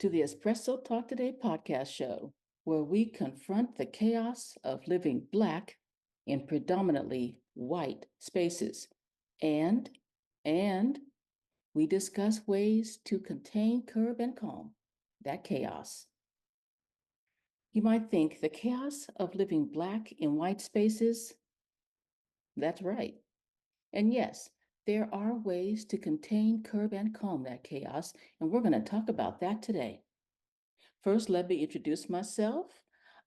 to the Espresso Talk Today podcast show, where we confront the chaos of living Black in predominantly white spaces. And, and we discuss ways to contain, curb, and calm that chaos. You might think the chaos of living Black in white spaces? That's right. And yes, there are ways to contain, curb, and calm that chaos, and we're going to talk about that today. First, let me introduce myself.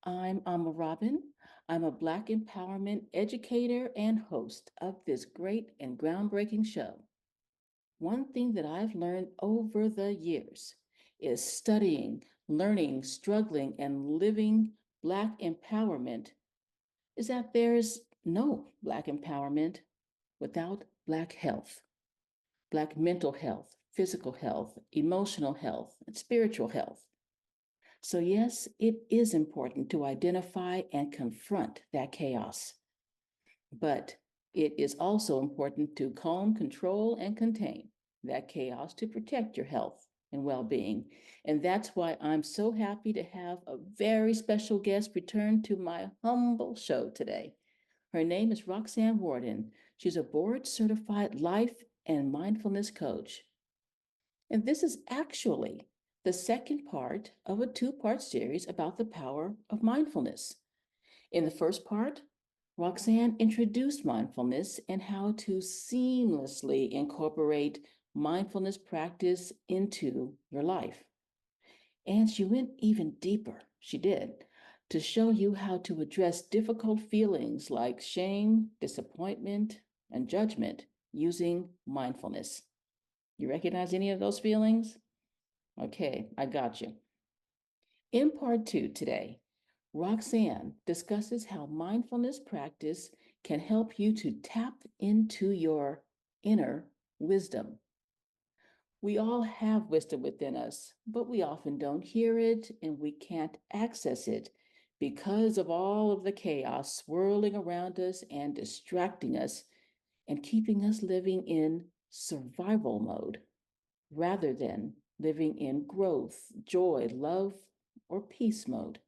I'm Ama-Robin. I'm a Black empowerment educator and host of this great and groundbreaking show. One thing that I've learned over the years is studying, learning, struggling, and living Black empowerment is that there's no Black empowerment without Black health, Black mental health, physical health, emotional health, and spiritual health. So, yes, it is important to identify and confront that chaos, but it is also important to calm, control, and contain that chaos to protect your health and well being. And that's why I'm so happy to have a very special guest return to my humble show today. Her name is Roxanne Warden. She's a board certified life and mindfulness coach. And this is actually the second part of a two-part series about the power of mindfulness. In the first part, Roxanne introduced mindfulness and how to seamlessly incorporate mindfulness practice into your life. And she went even deeper, she did, to show you how to address difficult feelings like shame, disappointment, and judgment using mindfulness. You recognize any of those feelings? Okay, I got you. In part two today, Roxanne discusses how mindfulness practice can help you to tap into your inner wisdom. We all have wisdom within us, but we often don't hear it and we can't access it because of all of the chaos swirling around us and distracting us and keeping us living in survival mode rather than living in growth, joy, love, or peace mode.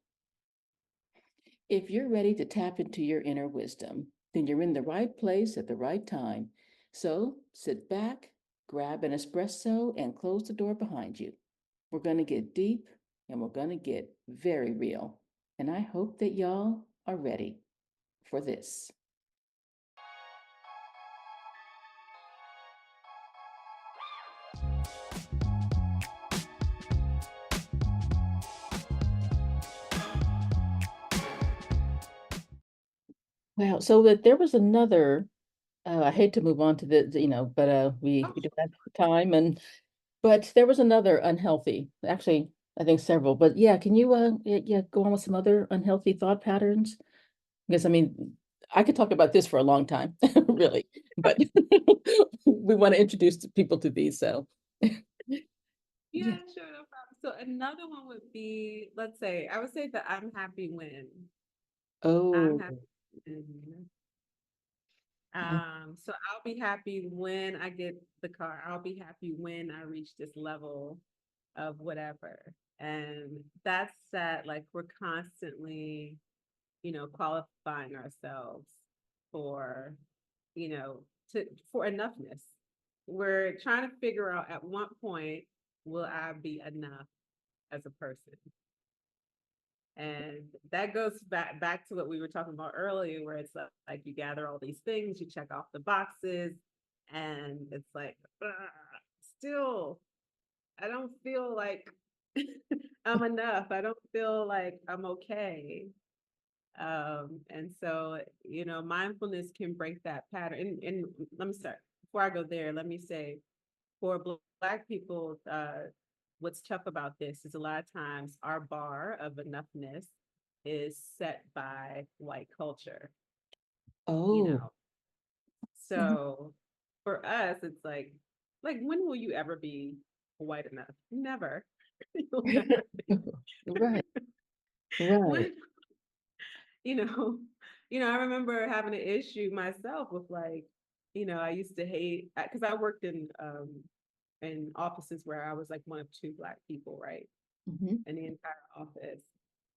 If you're ready to tap into your inner wisdom, then you're in the right place at the right time. So sit back, grab an espresso, and close the door behind you. We're going to get deep and we're going to get very real. And I hope that y'all are ready for this. Wow. So that there was another, I hate to move on to but we do have time but there was another unhealthy, actually, I think several, but yeah, can you go on with some other unhealthy thought patterns? Because I mean, I could talk about this for a long time, really, but we want to introduce people to these, so Yeah, yeah. sure, no problem. So another one would be, let's say, I would say that I'm happy when I'm Oh, happy when, mm, so I'll be happy when I get the car. I'll be happy when I reach this level of whatever. And that's that, like we're constantly, qualifying ourselves for, you know, for enoughness. We're trying to figure out at what point will I be enough as a person. And that goes back to what we were talking about earlier, where it's like you gather all these things, you check off the boxes, and it's like, still, I don't feel like I'm enough. I don't feel like I'm okay. And so, mindfulness can break that pattern. And let me start before I go there. Let me say, for Black people, what's tough about this is a lot of times our bar of enoughness is set by white culture, you oh, know. So for us, it's like when will you ever be white enough? Never. You'll never be. right, right. When, you know, I remember having an issue myself with I used to hate because I worked in offices where I was like one of two Black people, right? Mhm. in the entire office.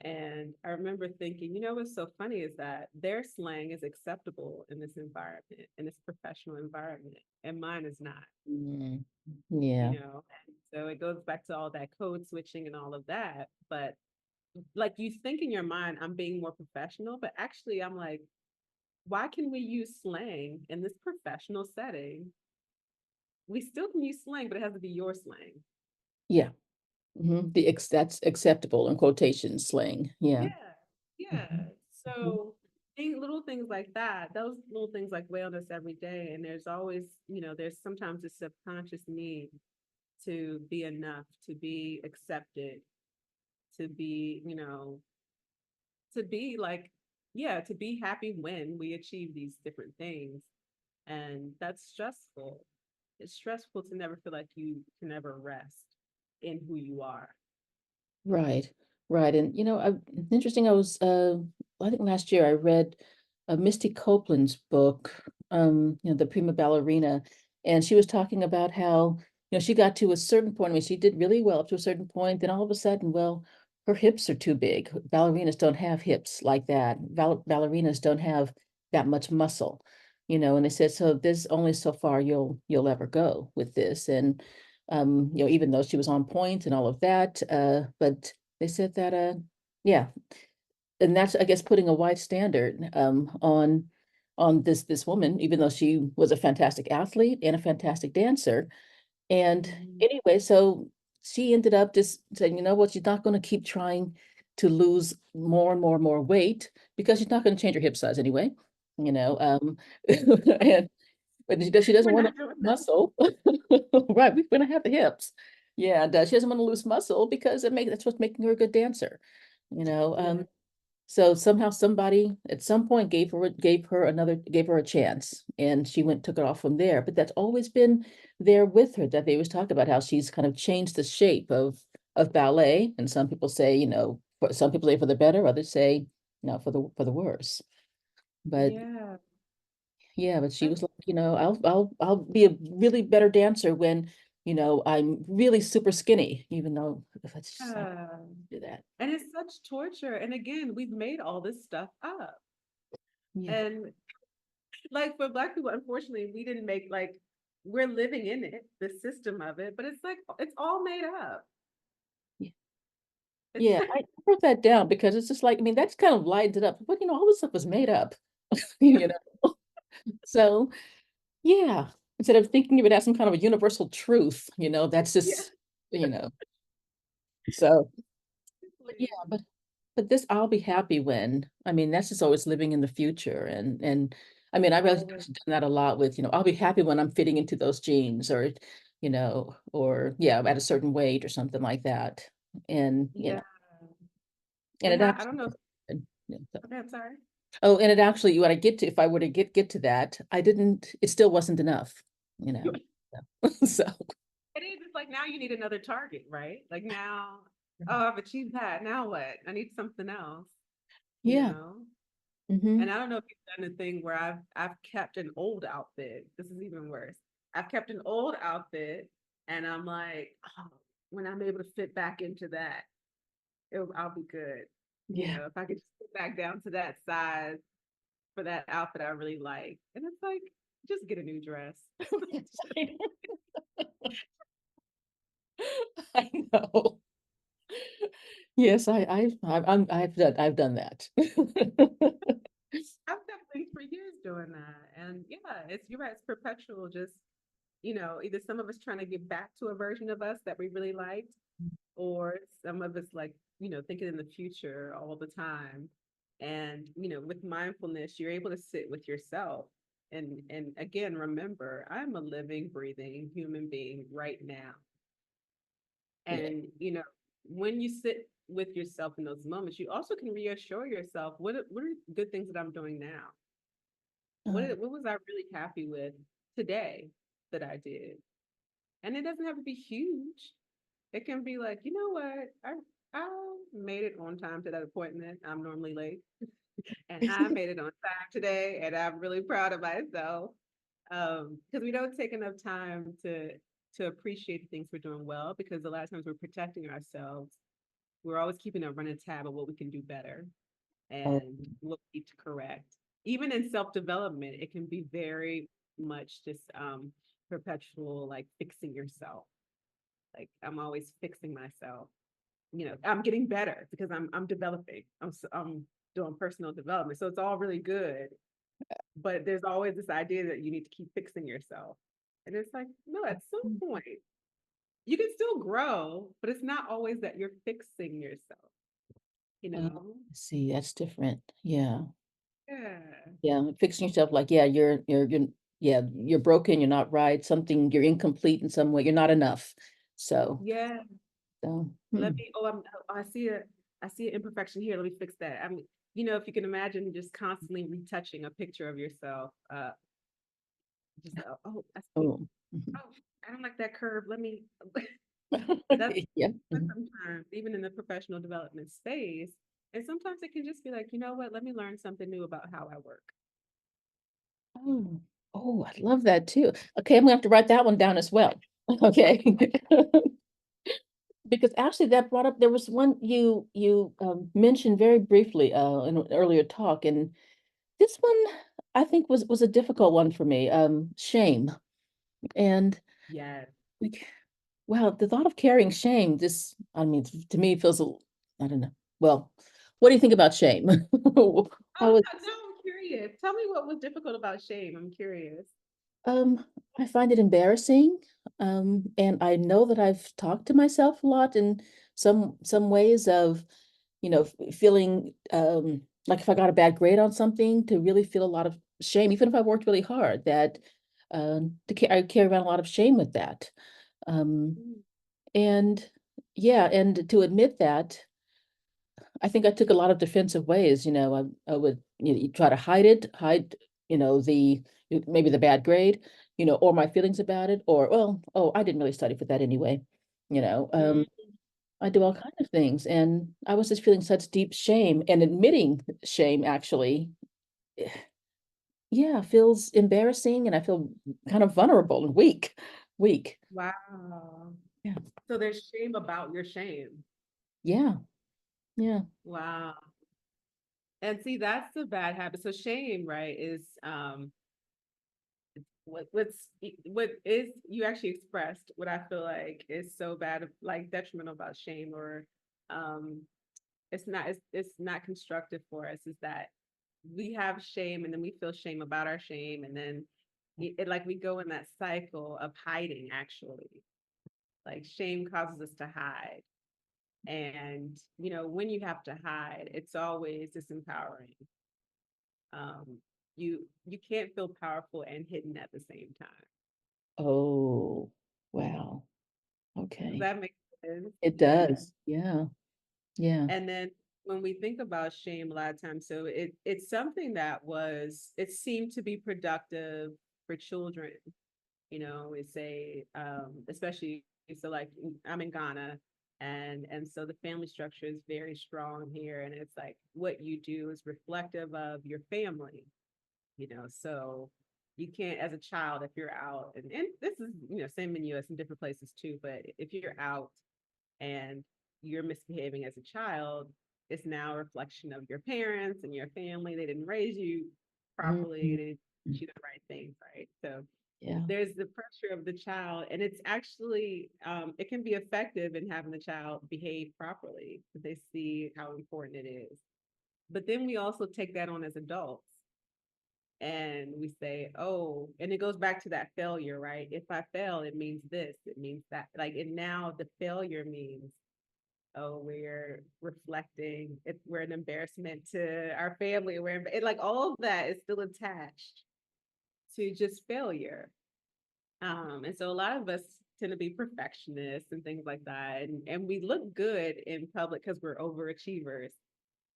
And I remember thinking, what's so funny is that their slang is acceptable in this environment, in this professional environment, and mine is not, Mm. Yeah. And so it goes back to all that code switching and all of that. But like you think in your mind, I'm being more professional, but actually I'm like, why can we use slang in this professional setting? We still can use slang, but it has to be your slang. Yeah. That's acceptable in quotation slang. Yeah. Yeah, yeah. Mhm. Mhm. So little things like that, those little things like wellness every day. And there's always, there's sometimes a subconscious need to be enough, to be accepted, to be, to be like, yeah, to be happy when we achieve these different things. And that's stressful. It's stressful to never feel like you can ever rest in who you are. Right, right. And interesting. I think last year I read Misty Copeland's book, The Prima Ballerina, and she was talking about how, she got to a certain point. I mean, she did really well up to a certain point. Then all of a sudden, well, her hips are too big. Ballerinas don't have hips like that. Ballerinas don't have that much muscle, and they said, so there's only so far you'll ever go with this. And even though she was on point and all of that, but they said that, yeah, and that's, I guess, putting a wide standard on this woman, even though she was a fantastic athlete and a fantastic dancer. And Mhm. anyway, so she ended up just saying, you know what, she's not going to keep trying to lose more and more and more weight because she's not going to change her hip size anyway, and but she doesn't We're want to not doing lose that. muscle. Right, we're gonna have the hips. Yeah, and she doesn't want to lose muscle because that's what's making her a good dancer. You know, Yeah. um, so somehow somebody at some point gave her a chance, and she took it off from there. But that's always been there with her, that they always talk about how she's kind of changed the shape of ballet. And some people say, some people say for the better, others say no, for the worse. But Yeah. yeah, but she That's was like, I'll be a really better dancer when, I'm really super skinny, even though if it's just, I don't yeah. do that. And it's such torture. And again, we've made all this stuff up. Yeah. And like for Black people, unfortunately, we didn't make like we're living in it, the system of it, but it's like it's all made up. Yeah. It's Yeah, I wrote that down because it's just like, I mean, that's kind of lightened it up. But all this stuff was made up, you know. So yeah, instead of thinking of it as some kind of a universal truth, that's yeah. just, you know. So yeah, Exactly. but this I'll be happy when, I mean, that's just always living in the future. And I mean, I realize Always. I've done that a lot with, I'll be happy when I'm fitting into those jeans or yeah, at a certain weight or something like that. And, Yeah. and And it not, I actually, don't know. yeah, Okay, I'm sorry. oh, and it actually, what I get to, if I were to get to that, it still wasn't enough, you You- know. So, It is. It's like now you need another target, right? Like now, oh, I've achieved that. Now what? I need something else, you yeah. know? Hmm. And I don't know if you've done the thing where I've kept an old outfit. This is even worse. I've kept an old outfit and I'm like, oh, when I'm able to fit back into that, I'll be good. Yeah. If I could just get back down to that size for that outfit I really like. And it's like, just get a new dress. I know. Yes, I've done that. I've definitely for years doing that. And yeah, you're right, it's perpetual, just, either some of us trying to get back to a version of us that we really liked, or some of us like, thinking in the future all the time. And, with mindfulness, you're able to sit with yourself and again, remember, I'm a living, breathing human being right now. Yeah. And, when you sit with yourself in those moments, you also can reassure yourself, what are good things that I'm doing now? Um, What was I really happy with today that I did? And it doesn't have to be huge. It can be like, you know what? I made it on time to that appointment. I'm normally late. And I made it on time today. And I'm really proud of myself. Because we don't take enough time to appreciate the things we're doing well, because a lot of times we're protecting ourselves We're always keeping a running tab of what we can do better Oh, and what we need to correct. Even in self-development, it can be very much just perpetual like fixing yourself. Like I'm always fixing myself. I'm getting better because I'm developing. I'm doing personal development. So it's all really good. But there's always this idea that you need to keep fixing yourself. And it's like, no, at some mm, point, you can still grow, but it's not always that you're fixing yourself, you oh, know? I see, that's different. Yeah. Yeah. Yeah. Fixing yourself like, yeah, yeah, you're broken, you're not right, something, you're incomplete in some way, you're not enough. So, Yeah. so, Let me, I see an imperfection here. Let me fix that. I mean, if you can imagine just constantly retouching a picture of yourself, just, oh, I see, oh, mhm. oh, I don't like that curve. Let me, that's Yeah. Mhm. sometimes, even in the professional development space. And sometimes it can just be like, you know what, let me learn something new about how I work. Oh, oh, I love that too. Okay, I'm gonna have to write that one down as well. Okay. Because actually that brought up, there was one you mentioned very briefly in an earlier talk, and this one I think was a difficult one for me. Shame. And Yes. like, wow, the thought of carrying shame, this, I mean, to me feels I don't know. Well, what do you think about shame? Oh, How is no, I'm curious. Tell me what was difficult about shame. I'm curious. Um, I find it embarrassing, and I know that I've talked to myself a lot in some ways of, feeling like if I got a bad grade on something, to really feel a lot of shame, even if I worked really hard, that I carry around a lot of shame with that. Um, Mm. and yeah, and to admit that, I think I took a lot of defensive ways. I would, you try to hide, maybe the bad grade, or my feelings about it, or, well, oh, I didn't really study for that anyway. You know, Mm. um, I do all kinds of things, and I was just feeling such deep shame, and admitting shame actually, yeah, feels embarrassing, and I feel kind of vulnerable and weak. Wow. Yeah, So there's shame about your shame. yeah, yeah. Wow. And see, that's the bad habit. So shame, right, is what is you actually expressed what I feel like is so bad, like detrimental about shame, or um it's not constructive for us, is that we have shame and then we feel shame about our shame, and then like we go in that cycle of hiding actually. Like shame causes us to hide. And when you have to hide, it's always disempowering. You can't feel powerful and hidden at the same time. Oh, wow. Does Okay. that make sense? It Yeah. does. Yeah, yeah. And then when we think about shame, a lot of times, so it's something that it seemed to be productive for children. It's a especially, so like I'm in Ghana, and so the family structure is very strong here, and it's like what you do is reflective of your family. So you can't, as a child, if you're out, and this is same in US and different places too, but if you're out and you're misbehaving as a child, it's now a reflection of your parents and your family. They didn't raise you properly, Mhm. they didn't teach you the right things, right? So Yeah. there's the pressure of the child, and it's actually it can be effective in having the child behave properly because they see how important it is. But then we also take that on as adults, and we say, oh, and it goes back to that failure, right? If I fail, it means this, it means that. Like, and now the failure means, oh, we're reflecting, we're an embarrassment to our family, like all of that is still attached to just failure. And so a lot of us tend to be perfectionists and things like that, and we look good in public because we're overachievers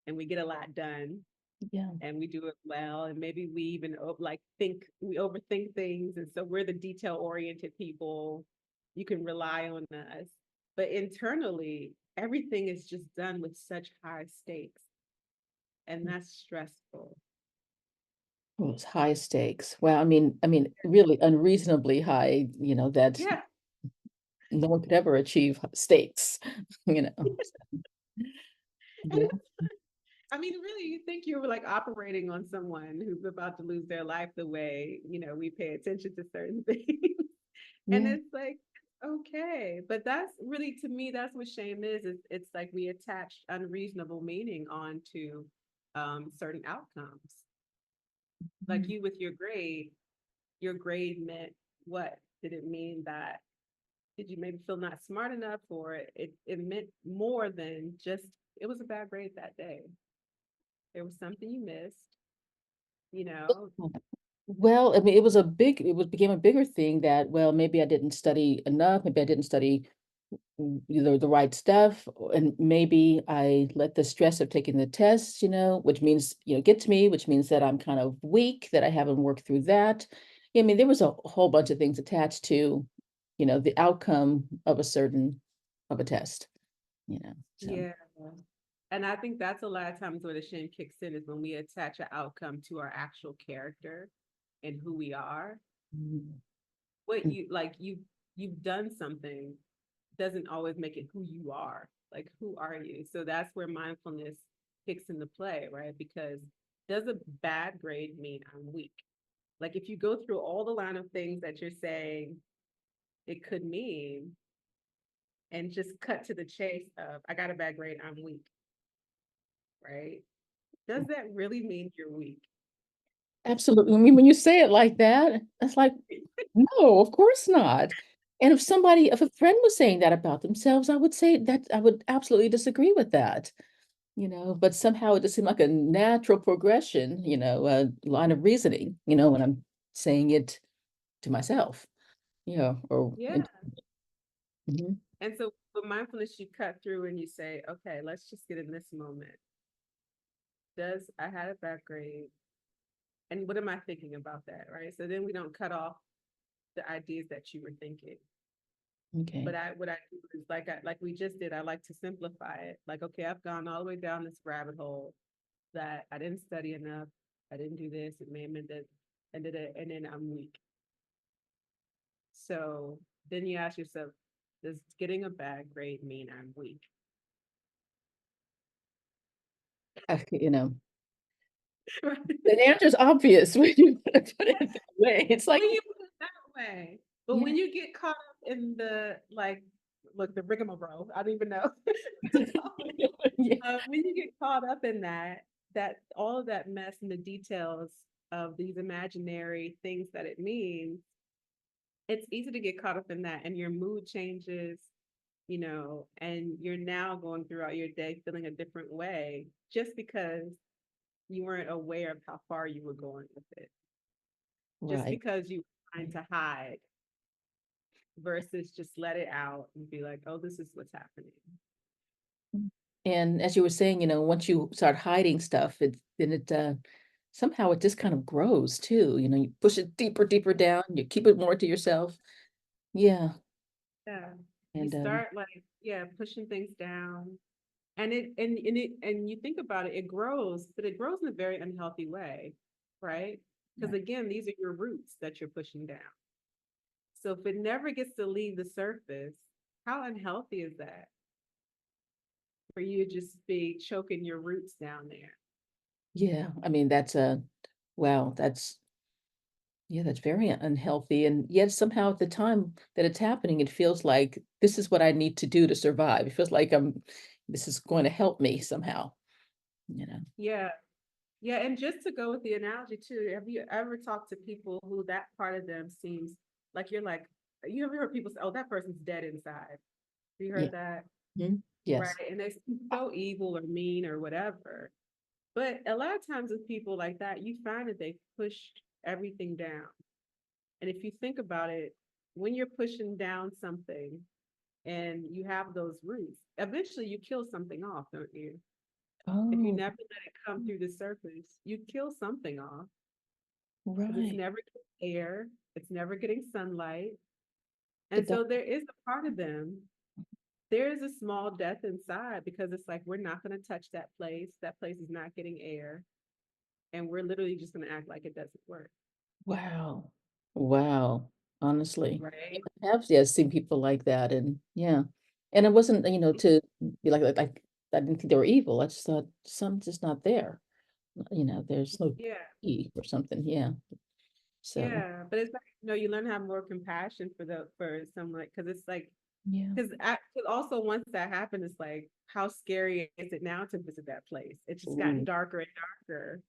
and we get a lot done Yeah. and we do it well, and maybe we even like think we overthink things, and so we're the detail oriented people. You can rely on us, but internally everything is just done with such high stakes, and that's stressful. Oh, it's high stakes. Well, I mean, really unreasonably high, that Yeah. no one could ever achieve stakes, you know. And Yeah. I mean, really, you think you're like operating on someone who's about to lose their life the way, we pay attention to certain things. And Yeah. it's like, okay. But that's really, to me, that's what shame is. It's like we attach unreasonable meaning onto certain outcomes. Like Mm. you with your grade meant what? Did it mean that, did you maybe feel not smart enough, or it meant more than just, it was a bad grade that day? There was something you missed, you know? Well, I mean, it was became a bigger thing that, well, maybe I didn't study enough, maybe I didn't study the right stuff, and maybe I let the stress of taking the test, which means, get to me, which means that I'm kind of weak, that I haven't worked through that. I mean, there was a whole bunch of things attached to, the outcome of a test, so. Yeah. And I think that's a lot of times where the shame kicks in, is when we attach an outcome to our actual character and who we are. Mm, What mm, you like, you've done something doesn't always make it who you are. Like, who are you? So that's where mindfulness kicks into play, right? Because does a bad grade mean I'm weak? Like, if you go through all the line of things that you're saying it could mean, and just cut to the chase of, I got a bad grade, I'm weak, right? Does that really mean you're weak? Absolutely. I mean, when you say it like that, it's like, no, of course not. And if a friend was saying that about themselves, I would say that I would absolutely disagree with that, but somehow it just seemed like a natural progression, a line of reasoning, when I'm saying it to myself, Yeah. Mhm. And so with mindfulness, you cut through and you say, okay, let's just get in this moment. Does I had a bad grade? And what am I thinking about that? Right. So then we don't cut off the ideas that you were thinking. Okay. But what I do is, like we just did, I like to simplify it. Like, okay, I've gone all the way down this rabbit hole that I didn't study enough. I didn't do this. It may have meant that, and then I'm weak. So then you ask yourself, does getting a bad grade mean I'm weak? You know, Right? the answer is obvious when you put it that way. It's like, When you put it that way. But yeah. when you get caught up in the, like, look, the rigmarole, I don't even know. Yeah. When you get caught up in that all of that mess and the details of these imaginary things that it means, it's easy to get caught up in that, and your mood changes, and you're now going throughout your day feeling a different way just because you weren't aware of how far you were going with it, just Right. because you were trying to hide versus just let it out and be like, oh, this is what's happening. Mm. And as you were saying, once you start hiding stuff, somehow it just kind of grows too. You push it deeper, deeper down, you keep it more to yourself. Yeah. Yeah. You And start, like, yeah, pushing things down. And you think about it, it grows, but it grows in a very unhealthy way, right? Because right. again, these are your roots that you're pushing down. So if it never gets to leave the surface, how unhealthy is that for you to just be choking your roots down there? Yeah. I mean, wow, yeah, that's very unhealthy. And yet somehow at the time that it's happening, it feels like this is what I need to do to survive. It feels like this is going to help me somehow, you know. Yeah. Yeah. And just to go with the analogy too, have you ever talked to people who that part of them seems like, you're like, you ever heard people say, oh, that person's dead inside? Have you Yeah. heard that? Mhm. Right. Yes. And they seem so evil or mean or whatever. But a lot of times with people like that, you find that they push everything down. And if you think about it, when you're pushing down something and you have those roots, eventually you kill something off, don't you? If you Oh, never let it come through the surface, you kill something off because it's right. never getting air, it's never getting sunlight. And It does. so there is a part of them, there is a small death inside, because it's like, we're not going to touch that place. That place is not getting air. And we're literally just going to act like it doesn't work. Wow. Wow. Honestly. Right. I have, yeah, seen people like that. And yeah. And it wasn't, to be like I didn't think they were evil. I just thought something's just not there. There's no Yeah. key or something. Yeah. So, Yeah. But it's like, you learn to have more compassion for someone, because it's like, yeah. because also once that happened, it's like, how scary is it now to visit that place? It's just gotten Ooh, darker and darker,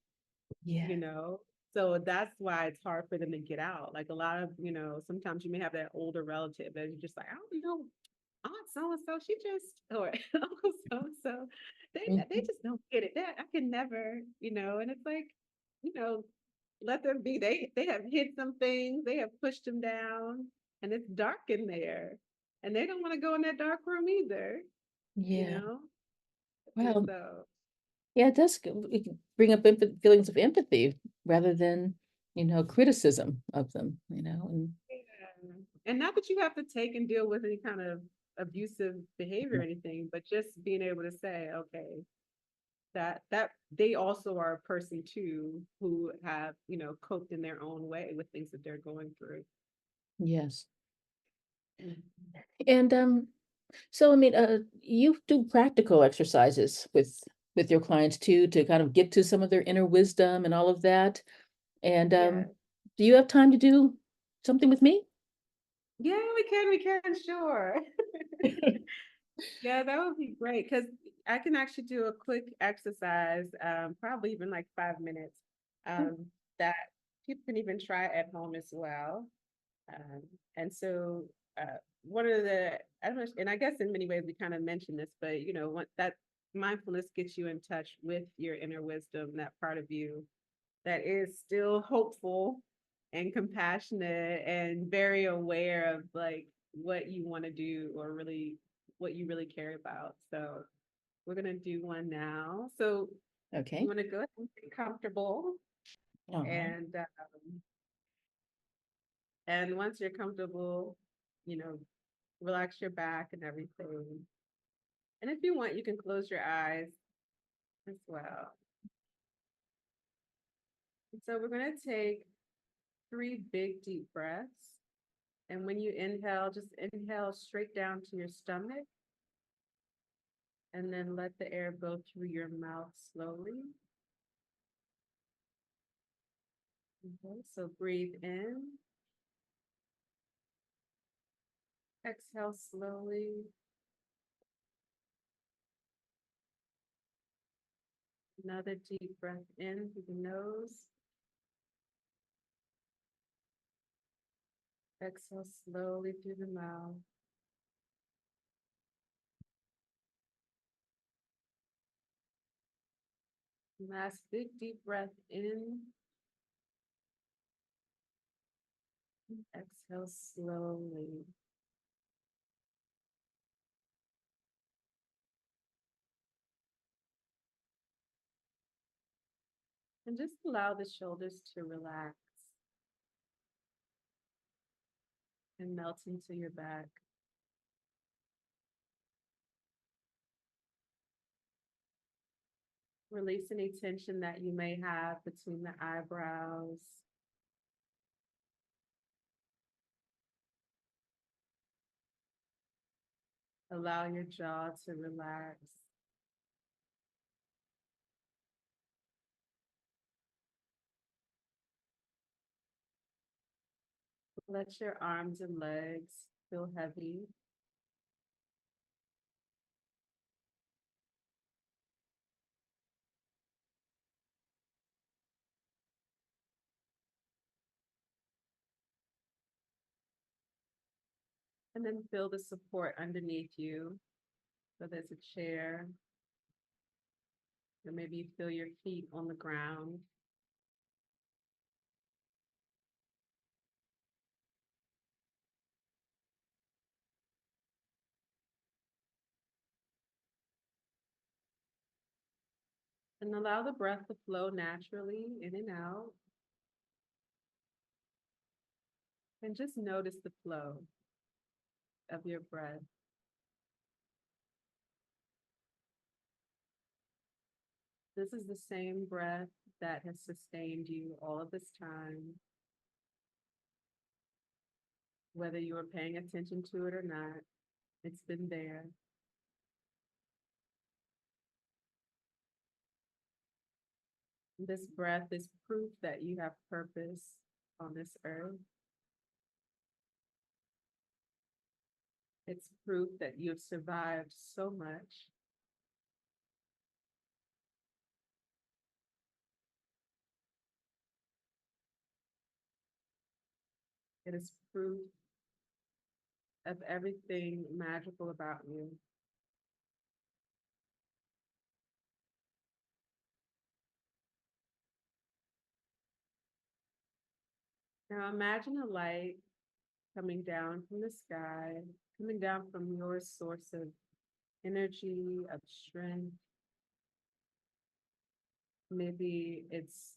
yeah. you know? So that's why it's hard for them to get out. Like a lot of, sometimes you may have that older relative that you're just like, I don't know, Aunt so and so, she just, or Uncle so and so, they Mhm. just don't get it. That I can never, and it's like, you know, let them be. They have hid some things, they have pushed them down, and it's dark in there, and they don't want to go in that dark room either, you Yeah. know. And Well, so, yeah, it can bring up feelings of empathy rather than, criticism of them, and yeah. And not that you have to take and deal with any kind of abusive behavior or anything, but just being able to say, okay, that they also are a person too who have coped in their own way with things that they're going through. yes. Mhm. And so I mean, you do practical exercises with your clients too to kind of get to some of their inner wisdom and all of that. And Yeah, do you have time to do something with me? yeah, we can, sure. Yeah, that would be great, because I can actually do a quick exercise, probably even like 5 minutes, that people can even try at home as well. Um, and so, one of the, I don't know, and I guess in many ways we kind of mentioned this, but what that mindfulness gets you in touch with your inner wisdom, that part of you that is still hopeful and compassionate and very aware of like what you want to do, or really what you really care about. So we're gonna do one now. So you Okay. want to go ahead and get comfortable, All right. and and once you're comfortable, you know, relax your back and everything. And if you want, you can close your eyes as well. And so we're going to take 3 big deep breaths. And when you inhale, just inhale straight down to your stomach, and then let the air go through your mouth slowly. Okay, so breathe in, exhale slowly. Another deep breath in through the nose, exhale slowly through the mouth. Last big deep breath in, exhale slowly. And just allow the shoulders to relax and melt into your back. Release any tension that you may have between the eyebrows. Allow your jaw to relax. Let your arms and legs feel heavy. And then feel the support underneath you. So there's a chair, or maybe you feel your feet on the ground. And allow the breath to flow naturally in and out. And just notice the flow of your breath. This is the same breath that has sustained you all of this time, whether you were paying attention to it or not. It's been there. This breath is proof that you have purpose on this earth. It's proof that you have survived so much. It is proof of everything magical about you. Now imagine a light coming down from the sky, coming down from your source of energy, of strength. Maybe it's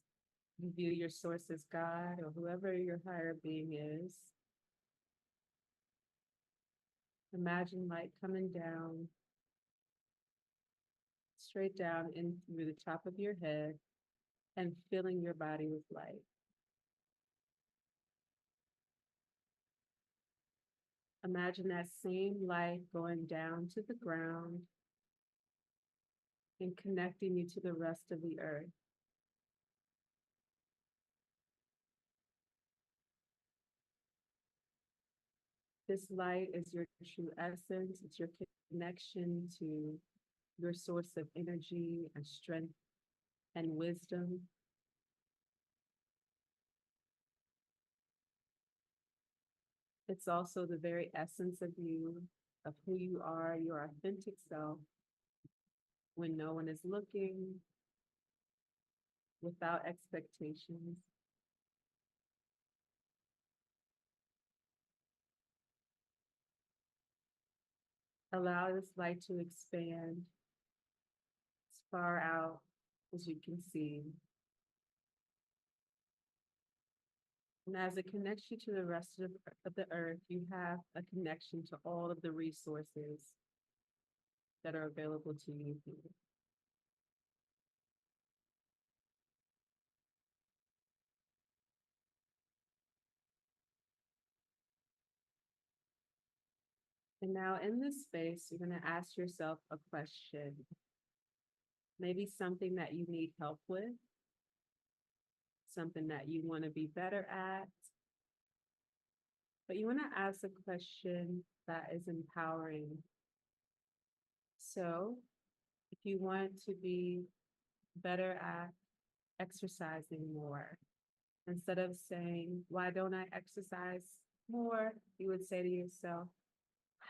you view your source as God or whoever your higher being is. Imagine light coming down, straight down in through the top of your head and filling your body with light. Imagine that same light going down to the ground and connecting you to the rest of the earth. This light is your true essence. It's your connection to your source of energy and strength and wisdom. It's also the very essence of you, of who you are, your authentic self, when no one is looking, without expectations. Allow this light to expand as far out as you can see. And as it connects you to the rest of the earth, you have a connection to all of the resources that are available to you here. And now in this space, you're going to ask yourself a question. Maybe something that you need help with, something that you want to be better at. But you want to ask a question that is empowering. So if you want to be better at exercising more, instead of saying, why don't I exercise more? You would say to yourself,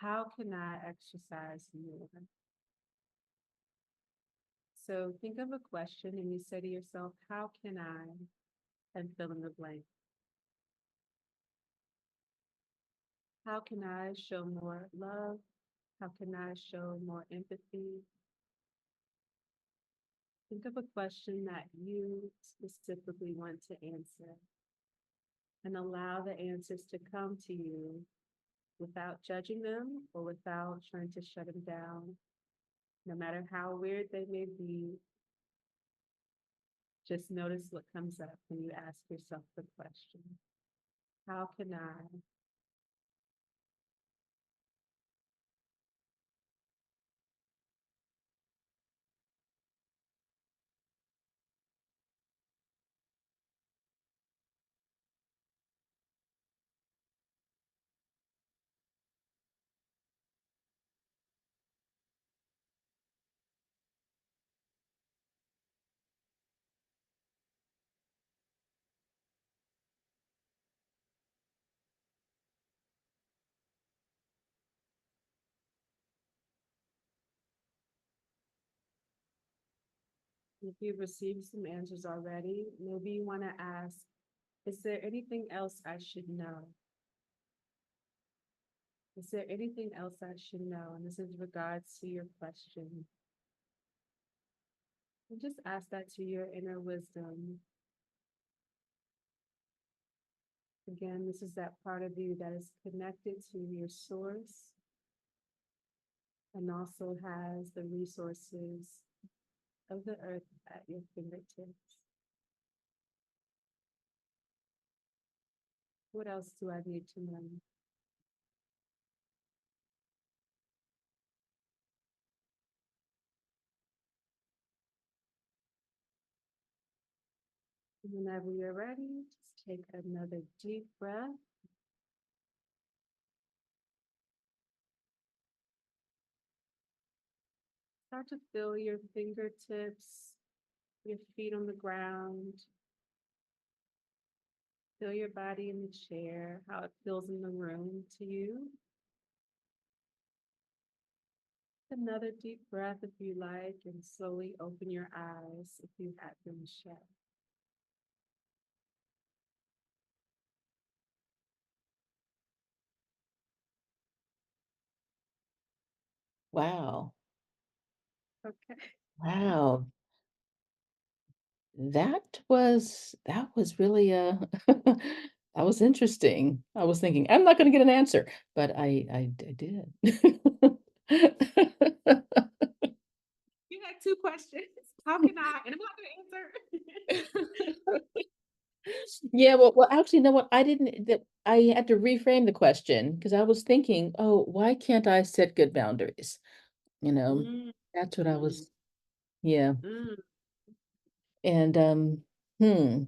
how can I exercise more? So think of a question and you say to yourself, how can I? And fill in the blank. How can I show more love? How can I show more empathy? Think of a question that you specifically want to answer and allow the answers to come to you without judging them or without trying to shut them down. No matter how weird they may be, just notice what comes up when you ask yourself the question. How can I? If you've received some answers already, maybe you want to ask, is there anything else I should know? Is there anything else I should know? And this is regards to your question. And just ask that to your inner wisdom. Again, this is that part of you that is connected to your source and also has the resources of the earth at your fingertips. What else do I need to know? Whenever you're ready, just take another deep breath. Start to feel your fingertips, your feet on the ground. Feel your body in the chair, how it feels in the room to you. Another deep breath if you like, and slowly open your eyes if you had them shut. Wow. Okay. Wow. That was really that was interesting. I was thinking, I'm not gonna get an answer, but I did. You had two questions. How can I? And I'm not going to answer. Yeah, well, actually, you know what? I had to reframe the question because I was thinking, "Oh, why can't I set good boundaries?" You know, Mm, that's what I mm, was yeah. mm. And, hmm,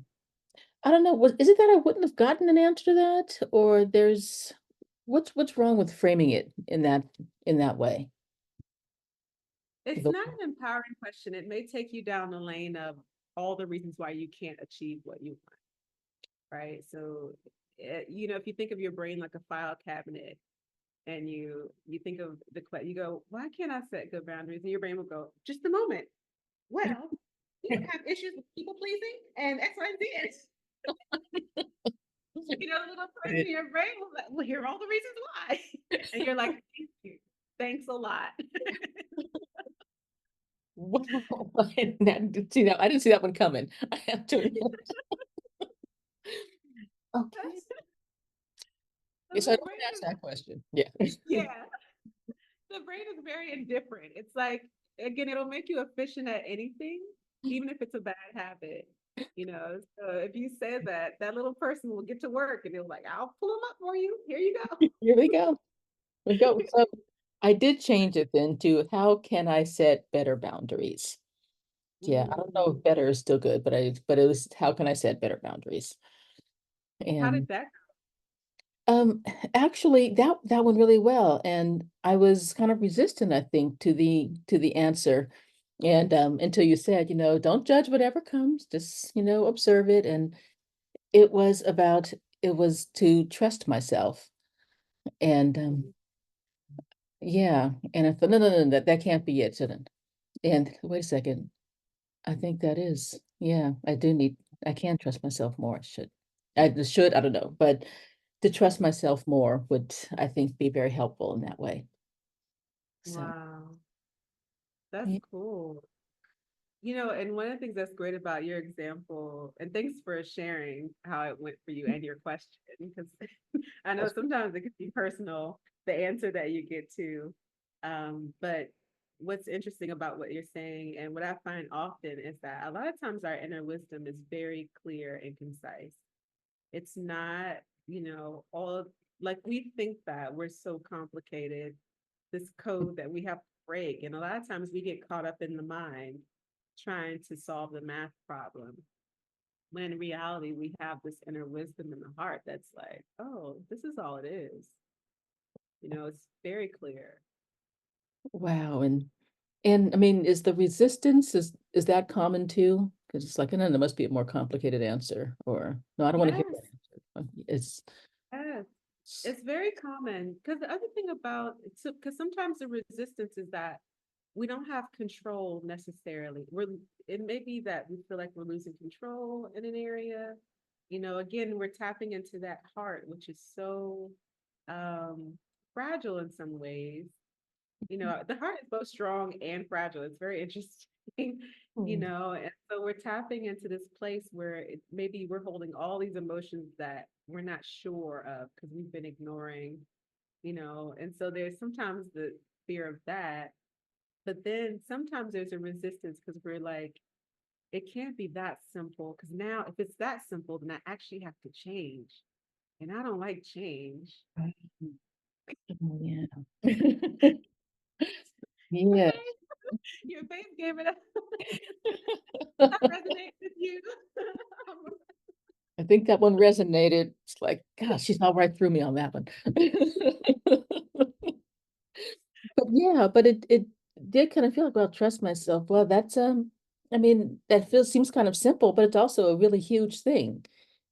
I don't know, was is it that I wouldn't have gotten an answer to that? Or there's what's wrong with framing it in that way? It's The not an empowering question. It may take you down the lane of all the reasons why you can't achieve what you want, right? So, if you think of your brain like a file cabinet, and you think of you go, why can't I set good boundaries? And your brain will go, just a moment. Well, you have issues with people pleasing and X, Y, and Z. And the little person in your brain will like, well, here are all the reasons why. And you're like, thank you. Thanks a lot. Wow, I didn't see that one coming. I have to admit. Okay. So Yes, I the don't brain ask is, that question. Yeah. yeah, the brain is very indifferent. It's like, again, it'll make you efficient at anything, even if it's a bad habit. So if you say that, that little person will get to work and they'll like, I'll pull them up for you. Here you go. Here we go. We go. So I did change it then to how can I set better boundaries? Yeah, I don't know Mm. if better is still good, but it was how can I set better boundaries? How did And that um actually that went really well. And I was kind of resistant, I think, to the answer. And until you said, don't judge whatever comes, just, observe it. And it was about it was to trust myself. And go? yeah, and I thought, no, no, no, that can't be it. Shouldn't. And wait a second. I think that is, yeah, I can trust myself more. I don't know, but to trust myself more would, I think, be very helpful in that way. So, Wow, that's yeah, cool. And one of the things that's great about your example, and thanks for sharing how it went for you and your question, because I know that's- sometimes it can be personal, the answer that you get to. But what's interesting about what you're saying, and what I find often, is that a lot of times our inner wisdom is very clear and concise. It's not, all like we think that we're so complicated, this code that we have to break. And a lot of times we get caught up in the mind trying to solve the math problem. When in reality, we have this inner wisdom in the heart that's like, oh, this is all it is. It's very clear. wow. And I mean, is the resistance is that common too? Because it's like, no, there must be a more complicated answer, or no, I don't want to hear that Yes, answer. It's yes. It's very common because the other thing about because sometimes the resistance is that we don't have control necessarily. It may be that we feel like we're losing control in an area. Again, we're tapping into that heart, which is so um fragile in some ways. The heart is both strong and fragile. It's very interesting, Hmm. and so we're tapping into this place where maybe we're holding all these emotions that we're not sure of because we've been ignoring, and so there's sometimes the fear of that, but then sometimes there's a resistance because we're like, it can't be that simple because now if it's that simple, then I actually have to change. And I don't like change. Right. Oh, yeah. Yeah. Okay. Your face gave it up. That resonates with you. I think that one resonated. It's like, gosh, she's all right through me on that one. But yeah, but it did kind of feel like, well, trust myself. Well, that's I mean, that feels seems kind of simple, but it's also a really huge thing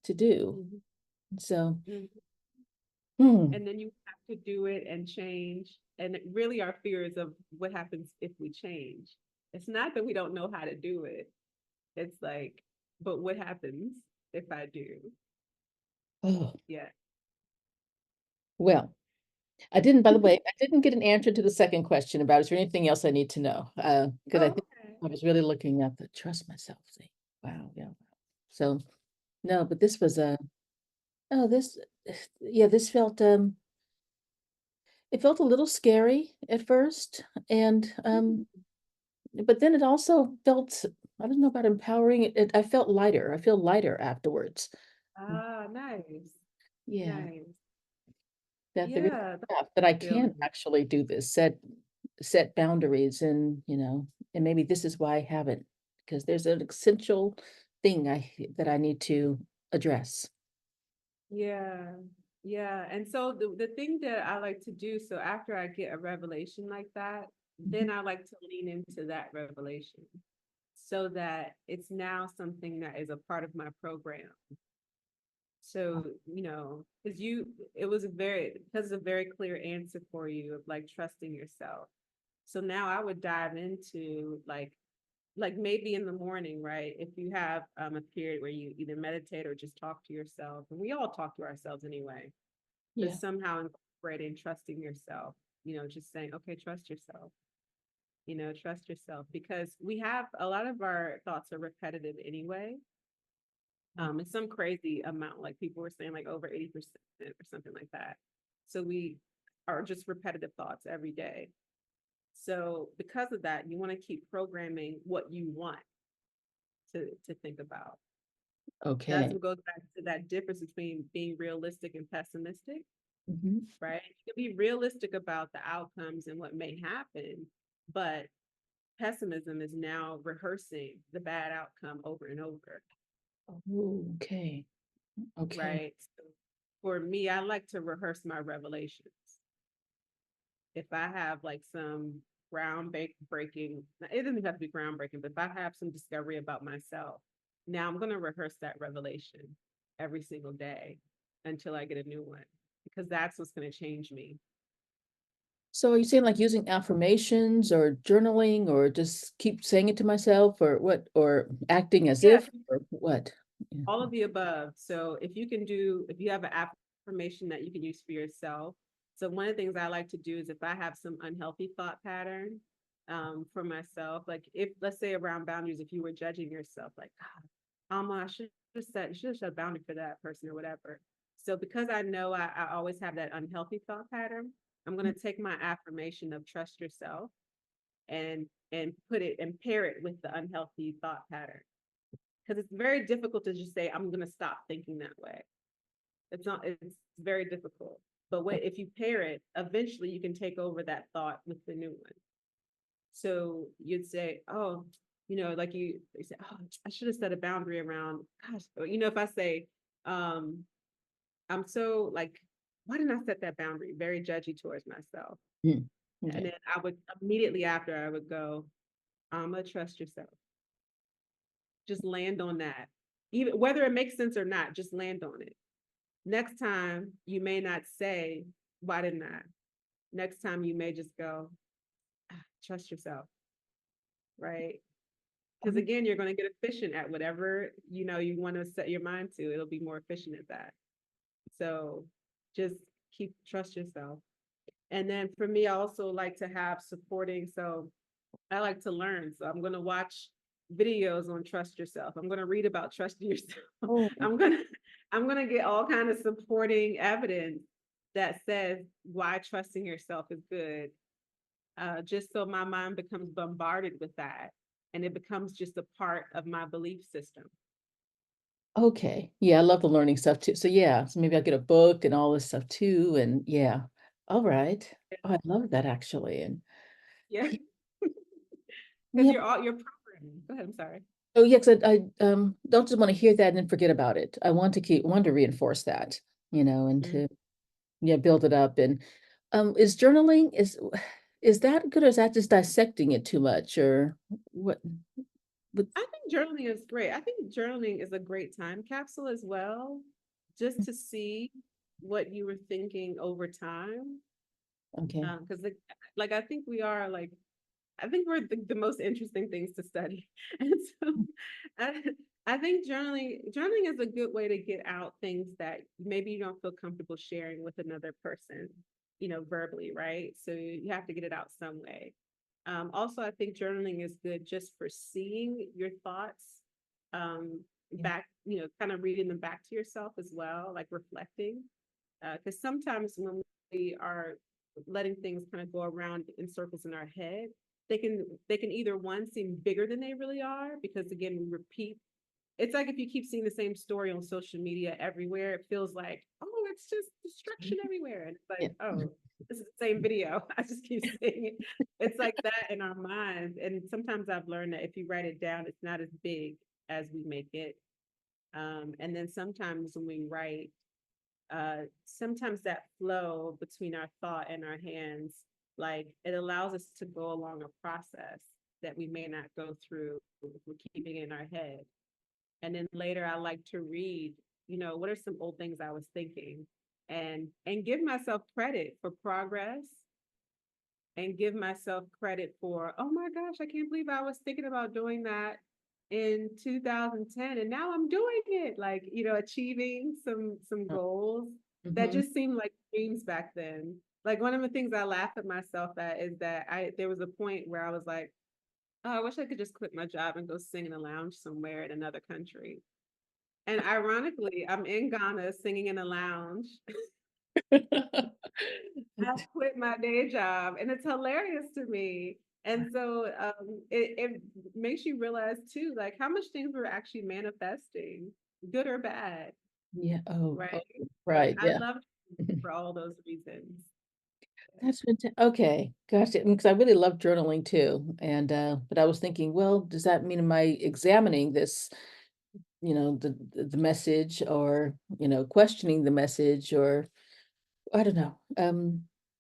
to do. Mhm, So, mhm. hmm. And then you have to do it and change. And really, our fears of what happens if we change. It's not that we don't know how to do it. It's like, but what happens if I do? Oh, Yeah. well, I didn't, by the way, I didn't get an answer to the second question about is there anything else I need to know? Because I think Okay. I was really looking at the trust myself thing. Wow, yeah. So no, but this was a oh this yeah, this felt it felt a little scary at first. And Mm. but then it also felt, I don't know about empowering, I felt lighter. I feel lighter afterwards. Mm, Ah, nice. yeah, Nice. that there is Yeah, that's that I a can feeling. actually do this, set boundaries, and and maybe this is why I haven't, because there's an essential thing that I need to address. Yeah. Yeah. And so the thing that I like to do, so after I get a revelation like that, Mhm. then I like to lean into that revelation so that it's now something that is a part of my program. So, because it was because it's a very clear answer for you of like trusting yourself. So now I would dive into like maybe in the morning, right? If you have a period where you either meditate or just talk to yourself, and we all talk to ourselves anyway, but Yeah. somehow incorporating trusting yourself, just saying, okay, trust yourself, trust yourself, because we have a lot of our thoughts are repetitive anyway. It's some crazy amount, like people were saying, like over 80% or something like that. So we are just repetitive thoughts every day. So because of that, you want to keep programming what you want to think about. That's Okay. what goes back to that difference between being realistic and pessimistic, Mhm. right? You can be realistic about the outcomes and what may happen, but pessimism is now rehearsing the bad outcome over and over, Oh, okay. Okay. right? So for me, I like to rehearse my revelations. If I have like some breaking, it doesn't have to be groundbreaking, but if I have some discovery about myself, now I'm going to rehearse that revelation every single day until I get a new one, because that's what's going to change me. So are you saying like using affirmations or journaling or just keep saying it to myself or what, or acting as Yeah, if or what? Yeah. all of the above. So if you have an affirmation that you can use for yourself. So one of the things I like to do is if I have some unhealthy thought pattern for myself, like if let's say around boundaries, if you were judging yourself, like, God, I should have set, you should have set a boundary for that person or whatever. So because I know I always have that unhealthy thought pattern, I'm going to take my affirmation of trust yourself and put it and pair it with the unhealthy thought pattern, because it's very difficult to just say I'm going to stop thinking that way. It's very difficult, but if you pair it, eventually you can take over that thought with the new one. So you'd say, oh, like you say, oh, I should have set a boundary around, gosh, if I say, um I'm so like, why didn't I set that boundary, very judgy towards myself, Mm. and Okay. then I would immediately after I would go, I'm gonna trust yourself. Just land on that. Even whether it makes sense or not, just land on it. Next time, you may not say, why didn't I? Next time, you may just go, trust yourself, right? Because Oh, again, you're going to get efficient at whatever you want to set your mind to. It'll be more efficient at that. So just keep trust yourself. And then for me, I also like to have supporting. So I like to learn. So I'm going to watch videos on trust yourself. I'm going to read about trusting yourself. oh, I'm going to I'm going to get all kind of supporting evidence that says why trusting yourself is good. Just so my mind becomes bombarded with that and it becomes just a part of my belief system. okay. Yeah, I love the learning stuff too. So yeah, so maybe I'll get a book and all this stuff too. And yeah. All right. Oh, I love that actually. And Yeah. because Yeah. you're programming. Go ahead. I'm sorry. Oh, yeah, 'cause I don't just want to hear that and then forget about it. I want to want to reinforce that, and Mm. to build it up. And is journaling is that good, or is that just dissecting it too much, or what? What? I think journaling is great. I think journaling is a great time capsule as well, just to see what you were thinking over time. Okay. Because like I think we are like I think we're the most interesting things to study. And so I, I think journaling is a good way to get out things that maybe you don't feel comfortable sharing with another person, verbally, right? So you have to get it out some way. Also, I think journaling is good just for seeing your thoughts Yeah. back, kind of reading them back to yourself as well, like reflecting. Because sometimes when we are letting things kind of go around in circles in our head, they can either one seem bigger than they really are because again we repeat. It's like if you keep seeing the same story on social media everywhere, it feels like, oh, it's just destruction everywhere. And it's Yeah. like, oh, this is the same video. I just keep seeing it. It's like that in our minds. And sometimes I've learned that if you write it down, it's not as big as we make it. And then sometimes when we write, sometimes that flow between our thought and our hands, like it allows us to go along a process that we may not go through if we're keeping it in our head. And then later I like to read, what are some old things I was thinking, and give myself credit for progress, and give myself credit for, oh my gosh, I can't believe I was thinking about doing that in 2010 and now I'm doing it, like, achieving some goals that Mm-hmm. just seemed like dreams back then. Like one of the things I laugh at myself at is that I there was a point where I was like, oh, I wish I could just quit my job and go sing in a lounge somewhere in another country. And ironically, I'm in Ghana singing in a lounge. I quit my day job, and it's hilarious to me. And so it makes you realize too, like how much things we're actually manifesting, good or bad, Yeah. Oh, right? oh, So right. I Yeah. love it for all those reasons. That's fantastic. Okay. Gosh, because I really love journaling too. And but I was thinking, well, does that mean am I examining this, the message, or, questioning the message, or I don't know.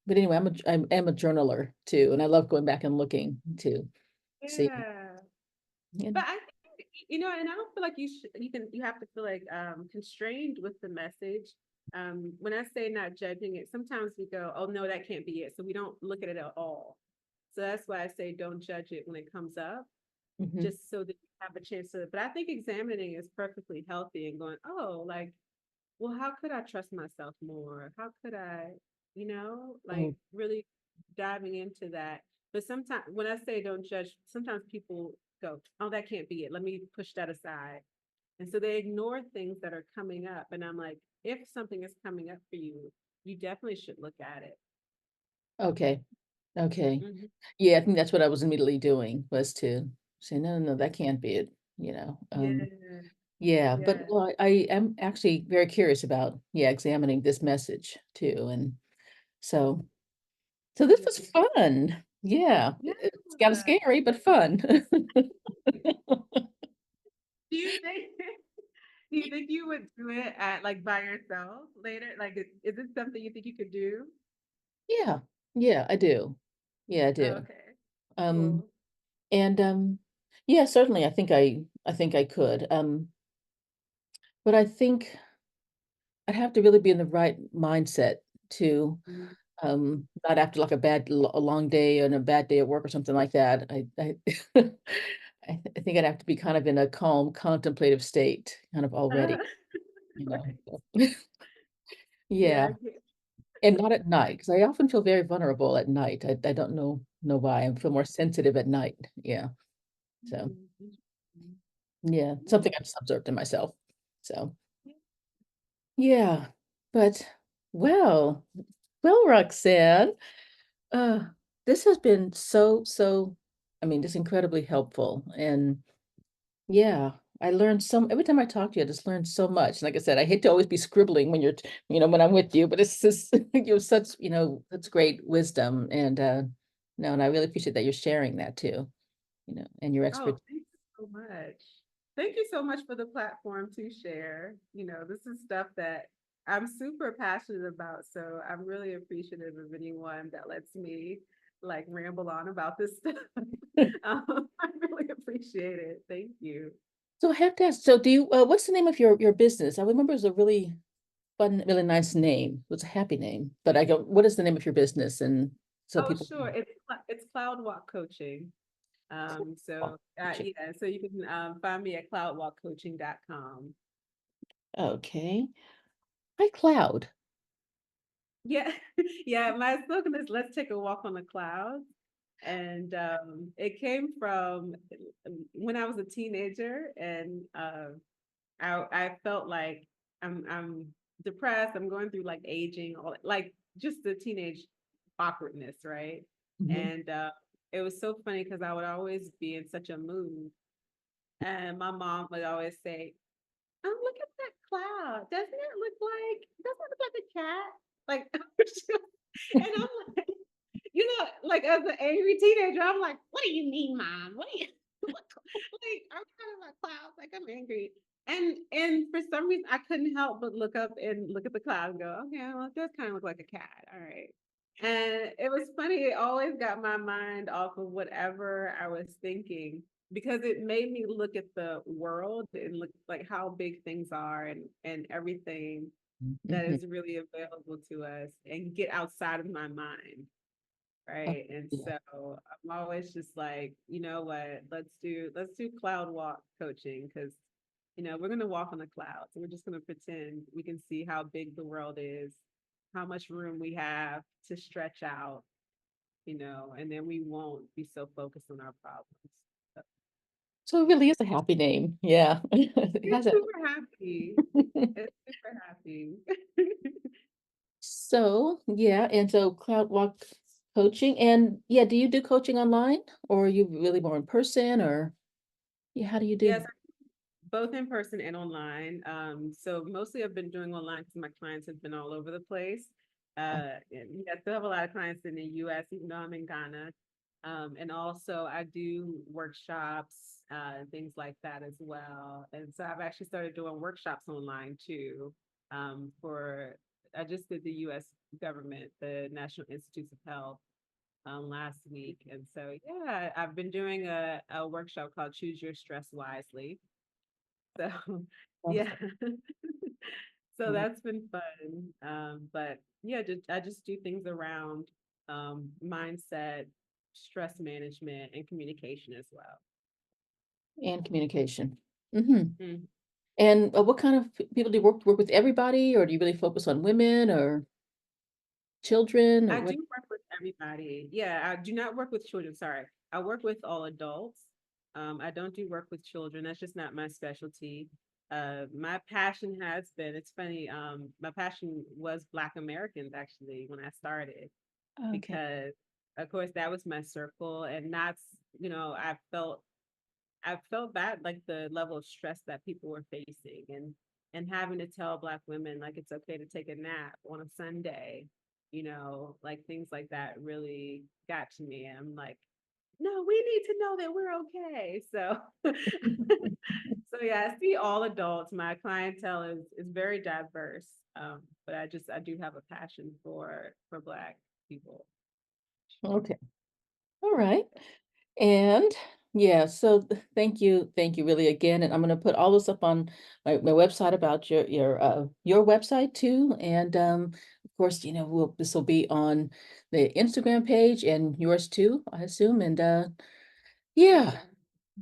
But anyway, I'm a journaler too, and I love going back and looking to see. Yeah. But And I think, and I don't feel like you have to feel like constrained with the message. When I say not judging it, sometimes we go, oh no, that can't be it. So we don't look at it at all. So that's why I say don't judge it when it comes up, mhm. just so that you have a chance to. But I think examining is perfectly healthy and going, oh, like, well, how could I trust myself more? How could I, like Oh, really diving into that. But sometimes when I say don't judge, sometimes people go, oh, that can't be it. Let me push that aside. And so they ignore things that are coming up. And I'm like, if something is coming up for you, you definitely should look at it. okay. Okay. Mhm. Yeah, I think that's what I was immediately doing, was to say, no, no, that can't be it, Yeah, yeah, but yeah, well, I am actually very curious about, yeah, examining this message too. And so, this yeah, was fun. Yeah, yeah. it's kind of scary, but fun. Do you think? Do you think you would do it at like by yourself later? Like, is it something you think you could do? Yeah, yeah, I do. Yeah, I do. Okay, Um, cool. and yeah, certainly, I think I could. But I think I'd have to really be in the right mindset to, Mhm. not after like a long day and a bad day at work or something like that. I think I'd have to be kind of in a calm, contemplative state, kind of already, you know. Right. So Yeah, yeah, I get. and not at night, because I often feel very vulnerable at night. I don't know why. I feel more sensitive at night. Yeah. So Interesting. yeah, something I've Okay. just observed in myself. So Yeah. yeah, but well, Roxanne, uh, this has been I mean, just incredibly helpful. And yeah, I learned every time I talk to you, I just learn so much. Like I said, I hate to always be scribbling when when I'm with you, but it's just, such, such great wisdom. And no, and I really appreciate that you're sharing that too. and your Oh, expertise. thank you so much. Thank you so much for the platform to share. This is stuff that I'm super passionate about. So I'm really appreciative of anyone that lets me like ramble on about this stuff. I really appreciate it. Thank you. So I have to ask, so what's the name of your business? I remember it was a really fun, really nice name. It was a happy name, but I don't, what is the name of your business? And so Oh, people sure. It's Cloud Walk Coaching. oh, Yeah, so you can find me at cloudwalkcoaching.com. okay. Hi, Cloud. Yeah, yeah. My slogan is "Let's take a walk on the clouds," and it came from when I was a teenager, and I felt like I'm depressed. I'm going through like aging, all like just the teenage awkwardness, right? Mhm. And it was so funny because I would always be in such a mood, and my mom would always say, "Oh, look at that cloud! Doesn't it look like a cat?" Like, and I'm like, like as an angry teenager, I'm like, "What do you mean, mom? What do you what, like? I'm talking about clouds, like I'm angry." And for some reason, I couldn't help but look up and look at the cloud and go, "Okay, well, it does kind of look like a cat. All right." And it was funny. It always got my mind off of whatever I was thinking because it made me look at the world and look like how big things are and everything that Mhm. is really available to us and get outside of my mind. Oh, Right. And yeah. so I'm always just like, you know what, let's do cloud walk coaching because we're gonna walk on the clouds. We're just gonna pretend we can see how big the world is, how much room we have to stretch out, and then we won't be so focused on our problems. So, So it really is a happy name. Yeah. It it's has a super happy. It's super happy. so yeah, and so Cloud Walk coaching. And yeah, do you do coaching online or are you really more in person or yeah, how do you Yes, do? both in person and online. So mostly I've been doing online because my clients have been all over the place. And I still have a lot of clients in the US, even though I'm in Ghana. And also I do workshops and things like that as well. And so I've actually started doing workshops online too. For I just did the US government, the National Institutes of Health last week. And so yeah, I've been doing a workshop called Choose Your Stress Wisely. So yeah. So Awesome. that's been fun. But yeah, I just do things around mindset, stress management, and communication as well. And communication. Hmm. Mm. And what kind of people do you work with everybody or do you really focus on women or children or I do what? work with everybody. Yeah, I do not work with children. Sorry. I work with all adults. I don't do work with children. That's just not my specialty. My passion has been, it's funny, my passion was Black Americans actually when I started, Okay. because of course that was my circle. And that's, I felt bad, like the level of stress that people were facing, and having to tell Black women like it's okay to take a nap on a Sunday, like things like that really got to me. And I'm like, no, we need to know that we're okay. So, so yeah, I see all adults. My clientele is very diverse, but I do have a passion for Black people. Okay. All right. And yeah, so thank you really again. And I'm gonna put all this up on my website about your website too. And of course, this will be on the Instagram page and yours too, I assume. And yeah, Okay.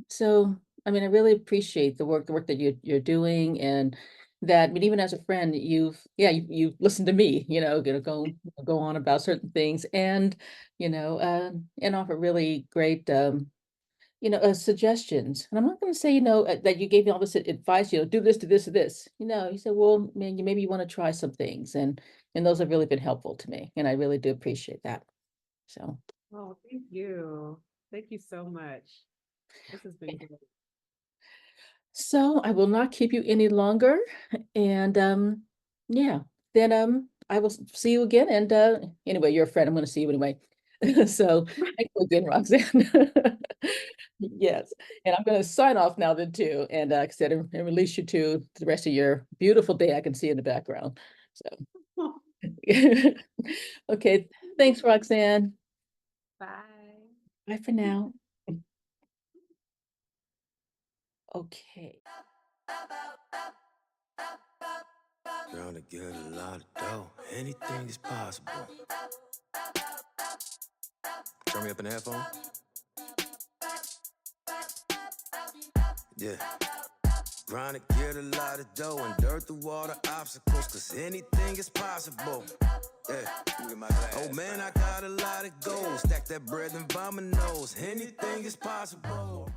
so I mean, I really appreciate the work that you're doing and that, I mean, even as a friend, you've listened to me, gonna go on about certain things and offer really great suggestions. And I'm not going to say, that you gave me all this advice, do this, do this, do this. You said, well, man, maybe you want to try some things. And those have really been helpful to me. And I really do appreciate that. So, Oh, thank you. Thank you so much. This has been okay. great. So I will not keep you any longer. And yeah, then I will see you again. And anyway, you're a friend. I'm going to see you anyway. So thank you again, Roxanne. Yes, and I'm going to sign off now then too, and like I said, and release you to the rest of your beautiful day. I can see in the background. So, okay, thanks, Roxanne. Bye. Bye for now. Okay. Trying to get a lot of dough. Anything is possible. Turn me up in the headphone. Yeah. Trying to get a lot of dough and dirt through all the obstacles, cause anything is possible. Yeah. Oh man, I got a lot of goals. Stack that bread and vomit nose. Anything is possible.